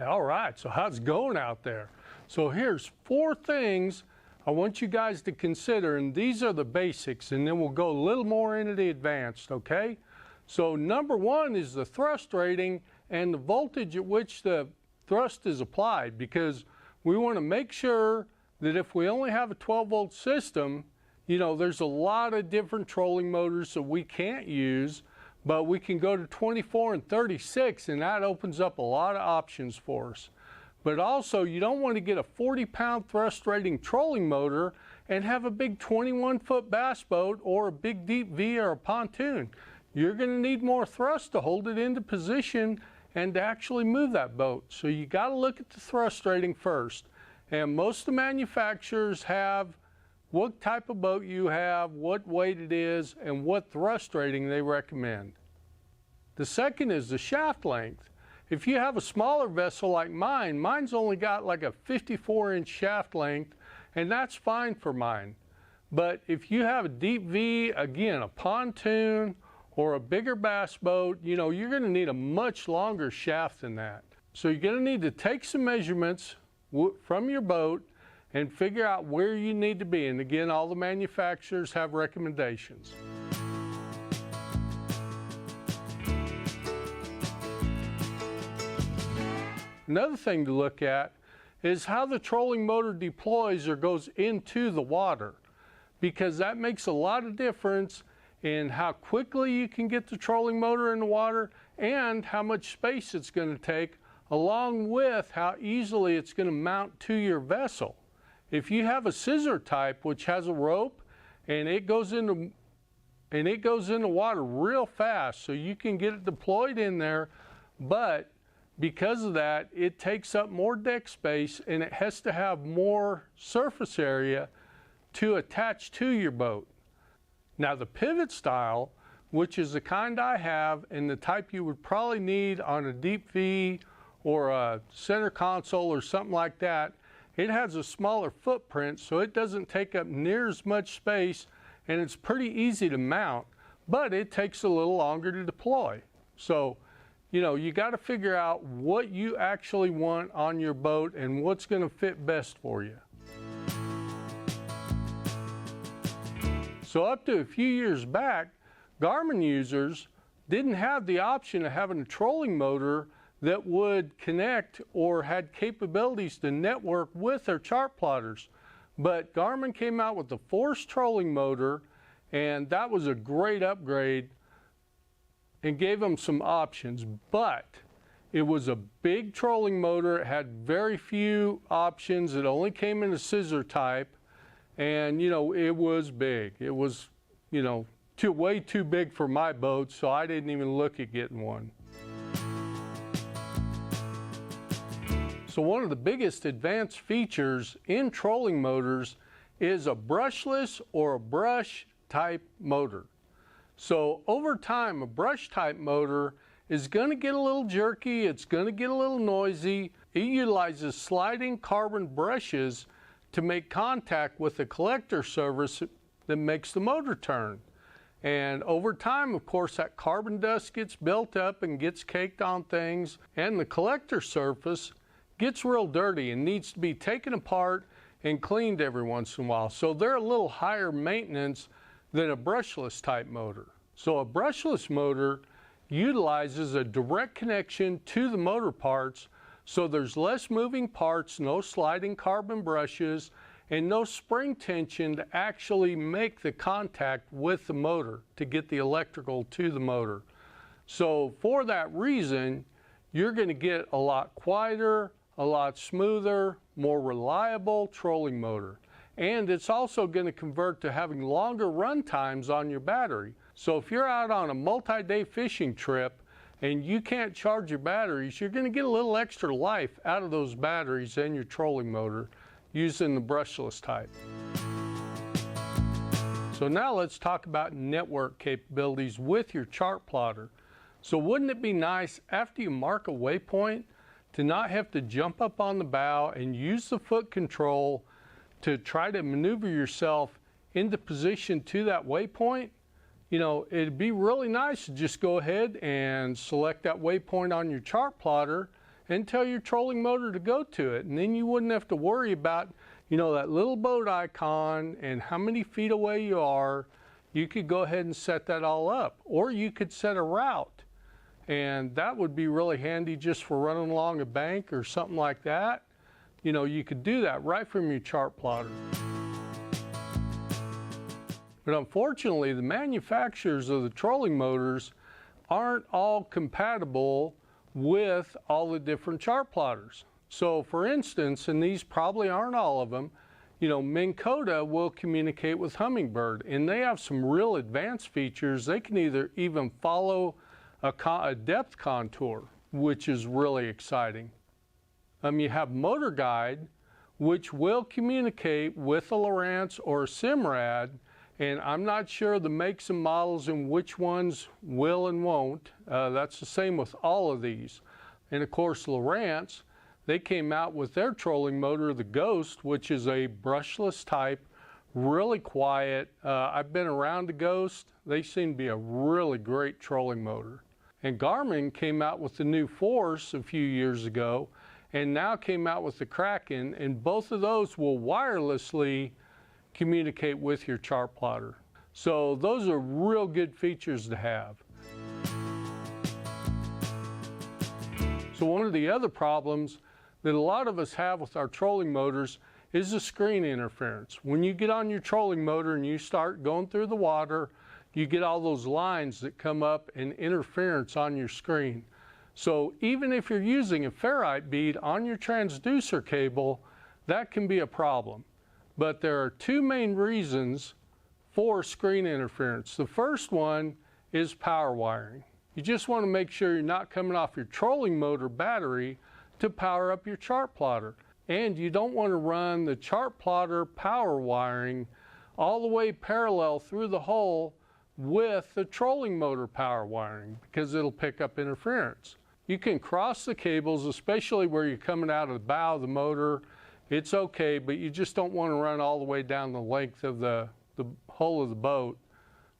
All right, so how's it going out there? So here's 4 things I want you guys to consider, and these are the basics, and then we'll go a little more into the advanced, okay? So number 1 is the thrust rating and the voltage at which the thrust is applied, because we want to make sure that if we only have a 12-volt system, you know, there's a lot of different trolling motors that we can't use, but we can go to 24 and 36, and that opens up a lot of options for us. But also, you don't want to get a 40-pound thrust rating trolling motor and have a big 21-foot bass boat or a big deep V or a pontoon. You're going to need more thrust to hold it into position and to actually move that boat. So you got to look at the thrust rating first. And most of the manufacturers have what type of boat you have, what weight it is, and what thrust rating they recommend. The second is the shaft length. If you have a smaller vessel like mine, mine's only got like a 54-inch shaft length, and that's fine for mine. But if you have a deep V, again, a pontoon or a bigger bass boat, you know, you're going to need a much longer shaft than that. So you're going to need to take some measurements from your boat and figure out where you need to be. And again, all the manufacturers have recommendations. Another thing to look at is how the trolling motor deploys or goes into the water, because that makes a lot of difference in how quickly you can get the trolling motor in the water and how much space it's going to take, along with how easily it's going to mount to your vessel. If you have a scissor type, which has a rope, and it goes into water real fast, so you can get it deployed in there, but because of that, it takes up more deck space and it has to have more surface area to attach to your boat. Now the pivot style, which is the kind I have and the type you would probably need on a deep V or a center console or something like that, it has a smaller footprint, so it doesn't take up near as much space, and it's pretty easy to mount, but it takes a little longer to deploy. So, you know, you got to figure out what you actually want on your boat and what's going to fit best for you. So up to a few years back, Garmin users didn't have the option of having a trolling motor that would connect or had capabilities to network with their chart plotters. But Garmin came out with the Force trolling motor, and that was a great upgrade and gave them some options. But it was a big trolling motor. It had very few options. It only came in a scissor type, and you know, it was big. It was, you know, way too big for my boat, so I didn't even look at getting one. So one of the biggest advanced features in trolling motors is a brushless or a brush type motor. So over time, a brush type motor is going to get a little jerky, it's going to get a little noisy. It utilizes sliding carbon brushes to make contact with the collector surface that makes the motor turn. And over time, of course, that carbon dust gets built up and gets caked on things, and the collector surface gets real dirty and needs to be taken apart and cleaned every once in a while. So they're a little higher maintenance than a brushless type motor. So a brushless motor utilizes a direct connection to the motor parts, so there's less moving parts, no sliding carbon brushes, and no spring tension to actually make the contact with the motor to get the electrical to the motor. So for that reason, you're going to get a lot quieter, a lot smoother, more reliable trolling motor. And it's also going to convert to having longer run times on your battery. So if you're out on a multi-day fishing trip and you can't charge your batteries, you're going to get a little extra life out of those batteries and your trolling motor using the brushless type. So now let's talk about network capabilities with your chart plotter. So wouldn't it be nice after you mark a waypoint to not have to jump up on the bow and use the foot control to try to maneuver yourself into position to that waypoint? You know, it'd be really nice to just go ahead and select that waypoint on your chart plotter and tell your trolling motor to go to it. And then you wouldn't have to worry about, you know, that little boat icon and how many feet away you are. You could go ahead and set that all up. Or you could set a route. And that would be really handy just for running along a bank or something like that. You know, you could do that right from your chart plotter. But unfortunately, the manufacturers of the trolling motors aren't all compatible with all the different chart plotters. So for instance, and these probably aren't all of them, you know, Minn Kota will communicate with Humminbird, and they have some real advanced features. They can even follow a depth contour, which is really exciting. You have Motor Guide, which will communicate with a Lowrance or a Simrad, and I'm not sure the makes and models and which ones will and won't. That's the same with all of these. And of course, Lowrance, they came out with their trolling motor, the Ghost, which is a brushless type, really quiet. I've been around the Ghost. They seem to be a really great trolling motor. And Garmin came out with the new Force a few years ago, and now came out with the Kraken, and both of those will wirelessly communicate with your chart plotter. So those are real good features to have. So one of the other problems that a lot of us have with our trolling motors is the screen interference. When you get on your trolling motor and you start going through the water, you get all those lines that come up and interference on your screen. So even if you're using a ferrite bead on your transducer cable, that can be a problem. But there are two main reasons for screen interference. The first one is power wiring. You just want to make sure you're not coming off your trolling motor battery to power up your chart plotter. And you don't want to run the chart plotter power wiring all the way parallel through the hole with the trolling motor power wiring, because it'll pick up interference. You can cross the cables, especially where you're coming out of the bow of the motor. It's okay, but you just don't want to run all the way down the length of the hull of the boat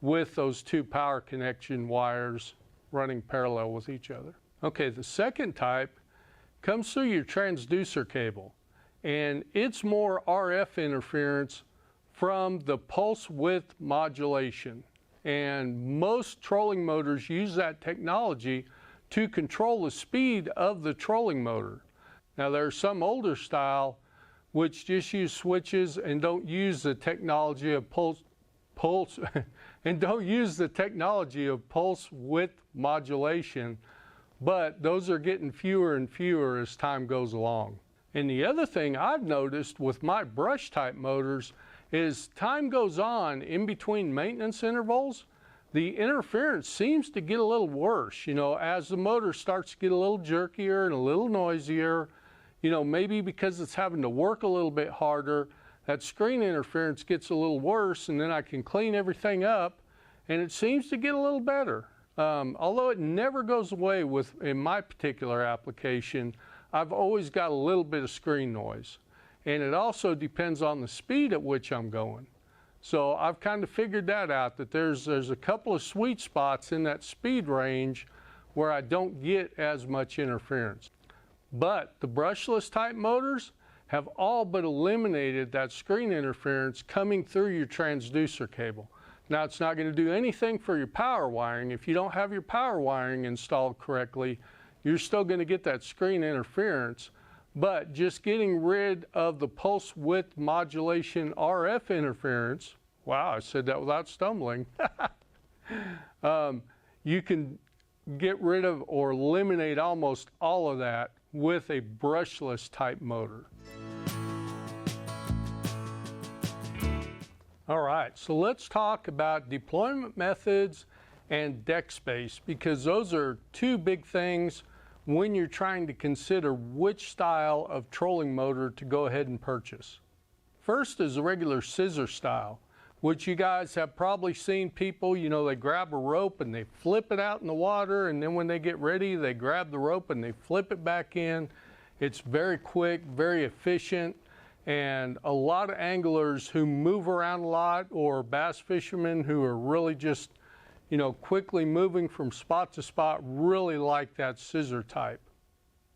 with those two power connection wires running parallel with each other. Okay, the second type comes through your transducer cable, and it's more RF interference from the pulse width modulation. And most trolling motors use that technology to control the speed of the trolling motor. Now there are some older style which just use switches and don't use the technology of pulse width modulation, but those are getting fewer and fewer as time goes along. And the other thing I've noticed with my brush type motors is time goes on in between maintenance intervals, the interference seems to get a little worse. You know, as the motor starts to get a little jerkier and a little noisier, you know, maybe because it's having to work a little bit harder, that screen interference gets a little worse, and then I can clean everything up and it seems to get a little better. Although it never goes away in my particular application, I've always got a little bit of screen noise. And it also depends on the speed at which I'm going. So I've kind of figured that out, that there's a couple of sweet spots in that speed range where I don't get as much interference. But the brushless type motors have all but eliminated that screen interference coming through your transducer cable. Now it's not going to do anything for your power wiring. If you don't have your power wiring installed correctly, you're still going to get that screen interference. But just getting rid of the pulse width modulation RF interference, wow, I said that without stumbling, you can get rid of or eliminate almost all of that with a brushless type motor. All right, so let's talk about deployment methods and deck space, because those are two big things when you're trying to consider which style of trolling motor to go ahead and purchase. First is the regular scissor style, which you guys have probably seen people, you know, they grab a rope and they flip it out in the water, and then when they get ready, they grab the rope and they flip it back in. It's very quick, very efficient, and a lot of anglers who move around a lot, or bass fishermen who are really just, you know, quickly moving from spot to spot, really like that scissor type.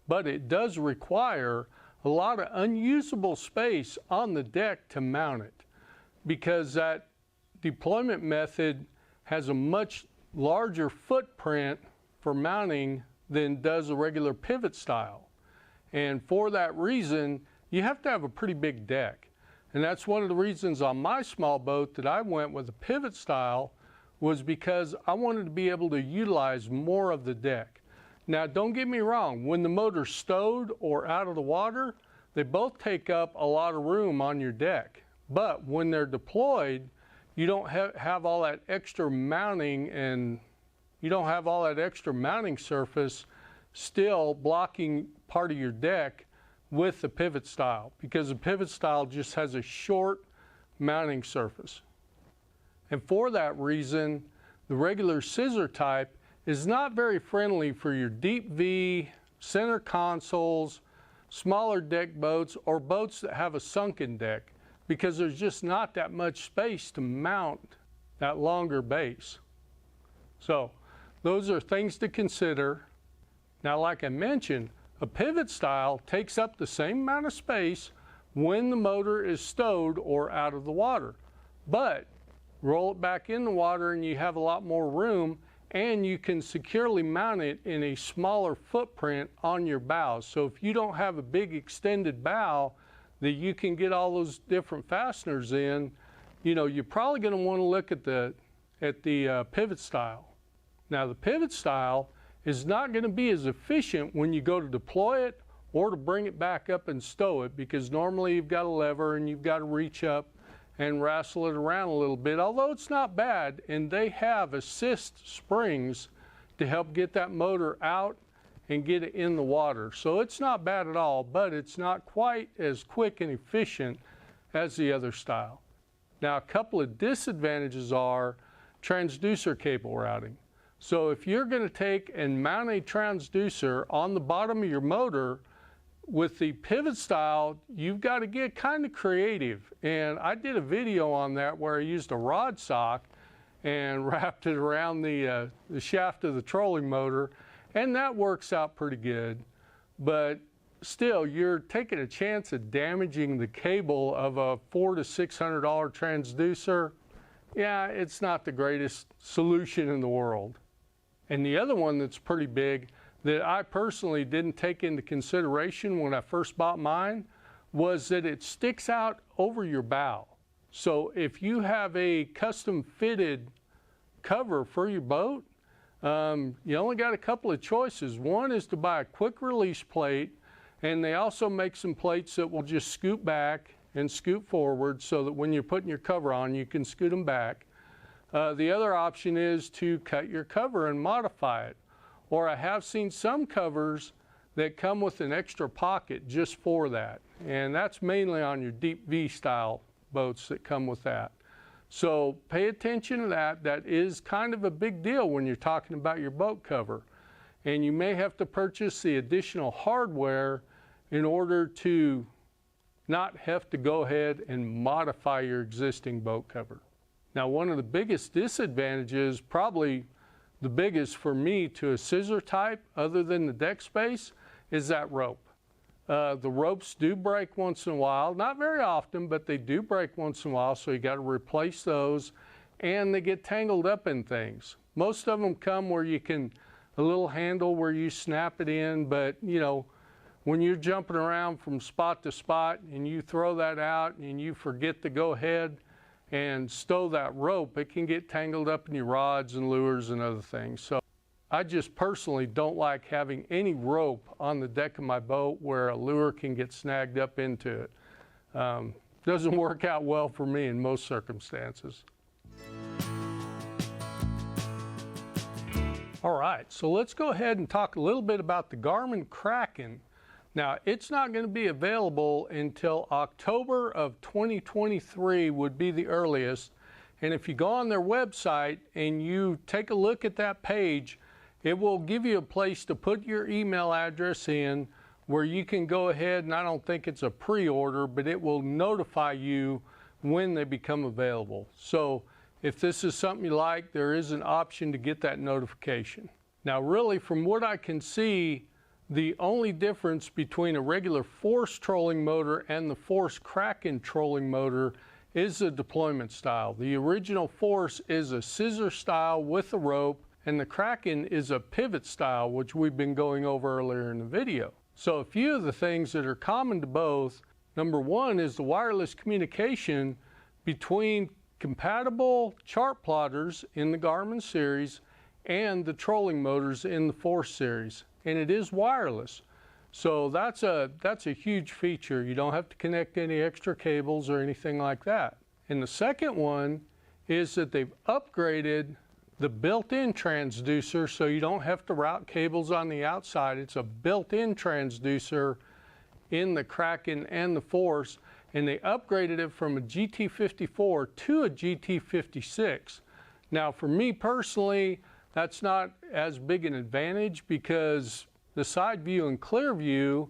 but it does require a lot of unusable space on the deck to mount it, because that deployment method has a much larger footprint for mounting than does a regular pivot style. And for that reason, you have to have a pretty big deck. And that's one of the reasons on my small boat that I went with a pivot style, was because I wanted to be able to utilize more of the deck. Now, don't get me wrong, when the motor's stowed or out of the water, they both take up a lot of room on your deck. But when they're deployed, you don't have all that extra mounting, and you don't have all that extra mounting surface still blocking part of your deck with the pivot style, because the pivot style just has a short mounting surface. And for that reason, the regular scissor type is not very friendly for your deep V, center consoles, smaller deck boats, or boats that have a sunken deck, because there's just not that much space to mount that longer base. So those are things to consider. Now, like I mentioned, a pivot style takes up the same amount of space when the motor is stowed or out of the water, but roll it back in the water and you have a lot more room, and you can securely mount it in a smaller footprint on your bows. So if you don't have a big extended bow that you can get all those different fasteners in, you know, you're probably going to want to look at the pivot style. Now, the pivot style is not going to be as efficient when you go to deploy it or to bring it back up and stow it, because normally you've got a lever and you've got to reach up and wrestle it around a little bit, although it's not bad, and they have assist springs to help get that motor out and get it in the water. So it's not bad at all, but it's not quite as quick and efficient as the other style. Now, a couple of disadvantages are transducer cable routing. So if you're going to take and mount a transducer on the bottom of your motor with the pivot style, you've got to get kind of creative. And I did a video on that where I used a rod sock and wrapped it around the shaft of the trolling motor, and that works out pretty good. But still, you're taking a chance of damaging the cable of a $400 to $600 transducer. Yeah, it's not the greatest solution in the world. And the other one that's pretty big that I personally didn't take into consideration when I first bought mine was that it sticks out over your bow. So if you have a custom fitted cover for your boat, you only got a couple of choices. One is to buy a quick release plate, and they also make some plates that will just scoot back and scoot forward so that when you're putting your cover on, you can scoot them back. The other option is to cut your cover and modify it. Or I have seen some covers that come with an extra pocket just for that. And that's mainly on your deep V style boats that come with that. So pay attention to that. That is kind of a big deal when you're talking about your boat cover. And you may have to purchase the additional hardware in order to not have to go ahead and modify your existing boat cover. Now, one of the biggest disadvantages, probably the biggest for me to a scissor type other than the deck space, is that rope. The ropes do break once in a while, not very often, but they do break once in a while, so you got to replace those, and they get tangled up in things. Most of them come where you can, a little handle where you snap it in, but you know, when you're jumping around from spot to spot and you throw that out and you forget to go ahead and stow that rope, it can get tangled up in your rods and lures and other things. So I just personally don't like having any rope on the deck of my boat where a lure can get snagged up into it. Doesn't work out well for me in most circumstances. All right, so let's go ahead and talk a little bit about the Garmin Kraken. Now, it's not going to be available until October of 2023 would be the earliest. And if you go on their website and you take a look at that page, it will give you a place to put your email address in where you can go ahead, and I don't think it's a pre-order, but it will notify you when they become available. So if this is something you like, there is an option to get that notification. Now, really, from what I can see, The only difference between a regular Force trolling motor and the Force Kraken trolling motor is the deployment style. The original Force is a scissor style with a rope, and the Kraken is a pivot style, which we've been going over earlier in the video. So a few of the things that are common to both, number one is the wireless communication between compatible chart plotters in the Garmin series and the trolling motors in the Force series, and it is wireless. So that's a huge feature. You don't have to connect any extra cables or anything like that. And the second one is that they've upgraded the built-in transducer, so you don't have to route cables on the outside. It's a built-in transducer in the Kraken and the Force, and they upgraded it from a GT54 to a GT56. Now for me personally, that's not as big an advantage because the side view and clear view,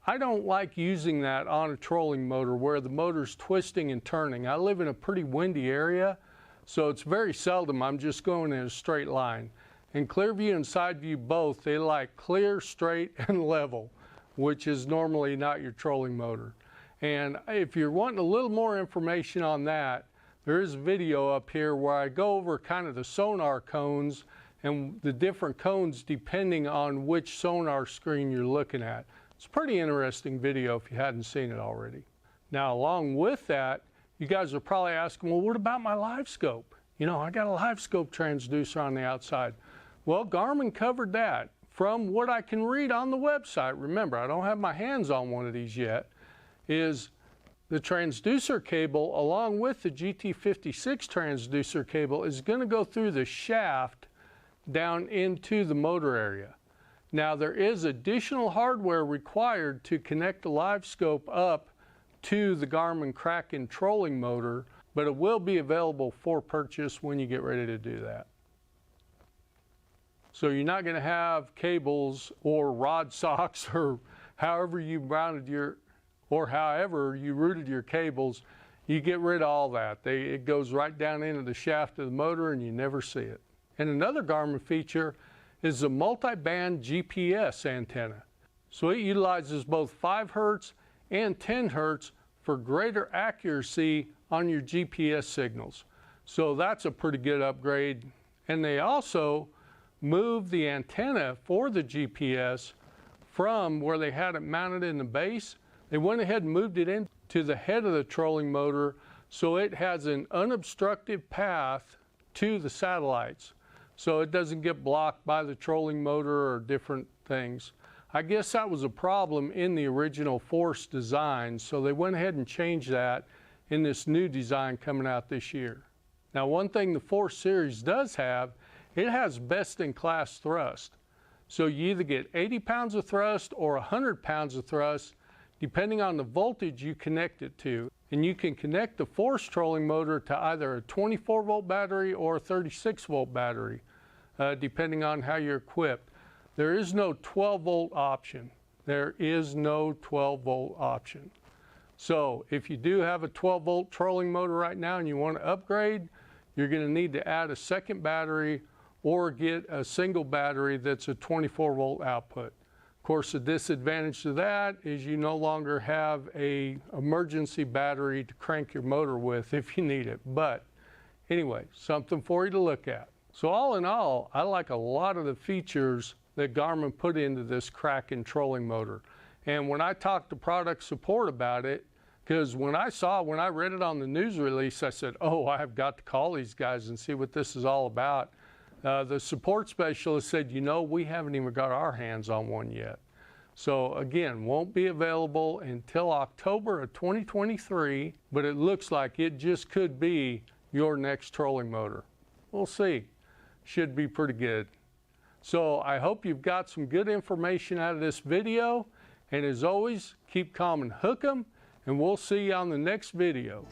I don't like using that on a trolling motor where the motor's twisting and turning. I live in a pretty windy area, so it's very seldom I'm just going in a straight line. And clear view and side view both, they like clear, straight, and level, which is normally not your trolling motor. And if you're wanting a little more information on that, there is a video up here where I go over kind of the sonar cones and the different cones depending on which sonar screen you're looking at. It's a pretty interesting video if you hadn't seen it already. Now along with that, you guys are probably asking, well, what about my live scope? You know, I got a live scope transducer on the outside. Well, Garmin covered that. From what I can read on the website, remember, I don't have my hands on one of these yet, is the transducer cable along with the GT56 transducer cable is going to go through the shaft down into the motor area. Now there is additional hardware required to connect the live scope up to the Garmin Kraken trolling motor, but it will be available for purchase when you get ready to do that. So you're not going to have cables or rod socks or however you routed your cables. You get rid of all that. It goes right down into the shaft of the motor and you never see it. And another Garmin feature is the multi-band GPS antenna. So it utilizes both 5 Hertz and 10 Hertz for greater accuracy on your GPS signals. So that's a pretty good upgrade. And they also moved the antenna for the GPS from where they had it mounted in the base. They went ahead and moved it into the head of the trolling motor so it has an unobstructed path to the satellites, so it doesn't get blocked by the trolling motor or different things. I guess that was a problem in the original Force design, so they went ahead and changed that in this new design coming out this year. Now one thing the Force series does have, it has best-in-class thrust. So you either get 80 pounds of thrust or 100 pounds of thrust depending on the voltage you connect it to. And you can connect the Force trolling motor to either a 24-volt battery or a 36-volt battery, depending on how you're equipped. There is no 12-volt option. There is no 12-volt option. So if you do have a 12-volt trolling motor right now and you want to upgrade, you're going to need to add a second battery or get a single battery that's a 24-volt output. Of course, the disadvantage to that is you no longer have an emergency battery to crank your motor with if you need it. But anyway, something for you to look at. So all in all, I like a lot of the features that Garmin put into this Kraken trolling motor. And when I talked to product support about it, because when I read it on the news release, I said, oh, I've got to call these guys and see what this is all about. The support specialist said, you know, we haven't even got our hands on one yet. So again, won't be available until October of 2023, but it looks like it just could be your next trolling motor. We'll see. Should be pretty good. So I hope you've got some good information out of this video. And as always, keep calm and hook 'em, and we'll see you on the next video.